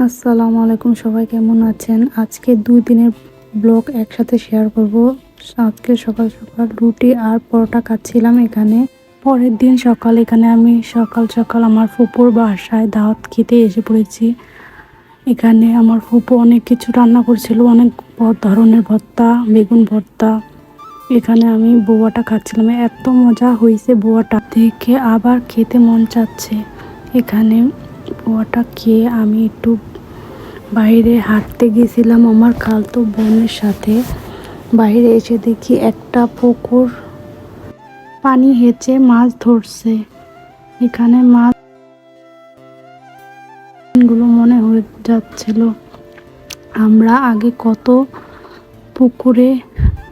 আসসালামু আলাইকুম, সবাই কেমন আছেন? আজকে 2 দিনের ব্লগ একসাথে শেয়ার করব। আজকে সকাল সকাল রুটি আর পরোটা খাচ্ছিলাম এখানে। পরের দিন সকাল এখানে আমি সকাল সকাল আমার ফুপুর বাসায় দাওয়াত খেতে এসে পড়েছি। এখানে আমার ফুপু অনেক কিছু রান্না করছিল, অনেক ধরনের ভর্তা, বেগুন ভর্তা। এখানে আমি বোয়াটা খাচ্ছিলাম, এত মজা হয়েছে বোয়াটা দেখে আবার খেতে মন চাচ্ছে। এখানে বোয়াটা খেয়ে আমি একটু বাইরে হাঁটতে গেছিলাম আমার খালতো বোনের সাথে। বাইরে এসে দেখি একটা পুকুর পানি হেঁচে মাছ ধরছে। এখানে মাছগুলো মনে হয়ে যাচ্ছিল আমরা আগে কত পুকুরে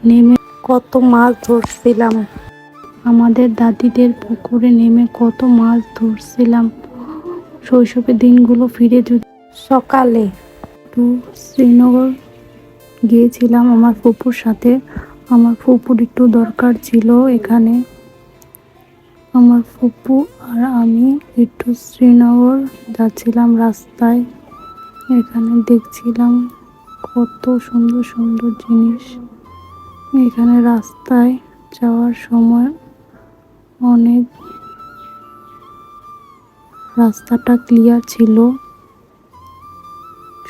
নেমে কত মাছ ধরছিলাম, আমাদের দাদিদের পুকুরে নেমে কত মাছ ধরছিলাম। শৈশবের দিনগুলো ফিরে যদি সকালে একটু শ্রীনগর গিয়েছিলাম আমার ফুপুর সাথে। আমার ফুপুর একটু দরকার ছিল এখানে। আমার ফুপু আর আমি একটু শ্রীনগর যাচ্ছিলাম রাস্তায়। এখানে দেখছিলাম কত সুন্দর সুন্দর জিনিস। এখানে রাস্তায় যাওয়ার সময় অনেক রাস্তাটা ক্লিয়ার ছিল।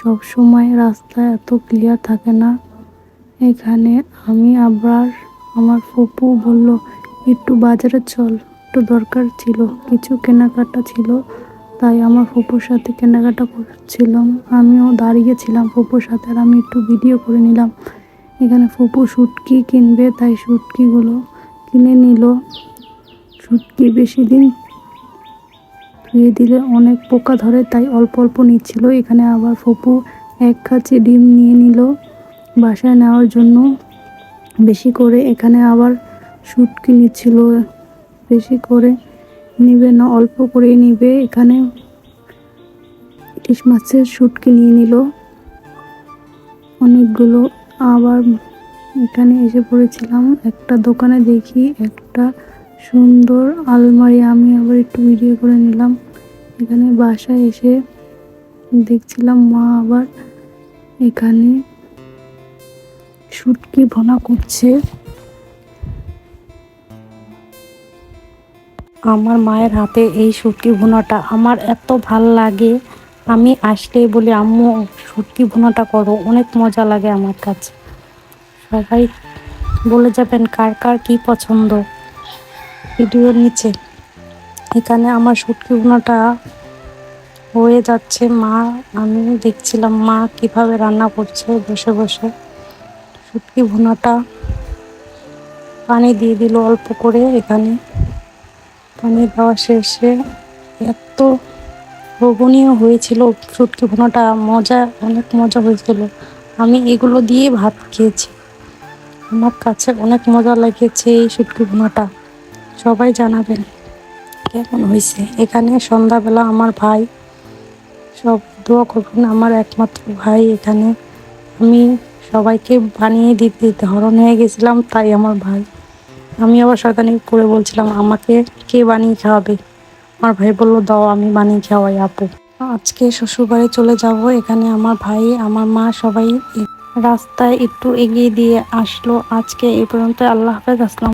সব সময় রাস্তা এত ক্লিয়ার থাকে না। এখানে আমি আবার আমার ফুপু বলল একটু বাজারে চল, একটু দরকার ছিল, কিছু কেনাকাটা ছিল, তাই আমার ফুপুর সাথে কেনাকাটা করছিলাম। আমিও দাঁড়িয়েছিলাম ফুপুর সাথে আর আমি একটু ভিডিও করে নিলাম। এখানে ফুপু শুটকি কিনবে, তাই শুটকিগুলো কিনে নিল। শুটকি বেশি দিন ধুয়ে দিলে অনেক পোকা ধরে, তাই অল্প অল্প নিচ্ছিল। এখানে আবার ফুপু 1 কাঁচি ডিম নিয়ে নিল বাসায় নেওয়ার জন্য বেশি করে। এখানে আবার শুটকি নিচ্ছিল, বেশি করে নিবে না, অল্প করেই নিবে। এখানে ইলিশ মাছের শুটকি নিয়ে নিল অনেকগুলো। আবার এখানে এসে পড়েছিলাম একটা দোকানে, দেখি একটা সুন্দর আলমারি, আমি আবার একটু ভিডিও করে নিলাম। এখানে বাসায় এসে দেখছিলাম মা আবার এখানে শুটকি ভুনা করছে। আমার মায়ের হাতে এই শুটকি ভুনাটা আমার এত ভাল লাগে। আমি আসলেই বলি আম্মু শুটকি ভুনাটা করো, অনেক মজা লাগে আমার কাছে। সবাই বলে যাবেন কার কার কি পছন্দ ভিডিওর নিচে। এখানে আমার শুটকি ভুনাটা হয়ে যাচ্ছে, আমি দেখছিলাম মা কিভাবে রান্না করছে বসে বসে। শুটকি ভুনাটা পানি দিয়ে দিল অল্প করে। এখানে পানি দেওয়া শেষে এত লোভনীয় হয়েছিল শুটকি ভুনাটা, অনেক মজা হয়েছিল। আমি এগুলো দিয়ে ভাত খেয়েছি, আমার কাছে অনেক মজা লেগেছে এই শুটকি ভুনাটা। সবাই জানাবেন কেমন হয়েছে। এখানে সন্ধ্যাবেলা আমার ভাই, সব দোয়া করবেন, আমার একমাত্র ভাই এখানে। আমি সবাইকে বানিয়ে দিতে হরণ হয়ে গেছিলাম, তাই আমার ভাই। আমি আবার শয়তানি করে বলছিলাম আমাকে কে বানিয়ে খাওয়াবে। আমার ভাই বললো দাও আমি বানিয়ে খাওয়াই আপু। আজকে শ্বশুরবাড়ি চলে যাব। এখানে আমার ভাই, আমার মা সবাই রাস্তায় একটু এগিয়ে দিয়ে আসলো। আজকে এই পর্যন্ত, আল্লাহ হাফেজ, আসসালাম।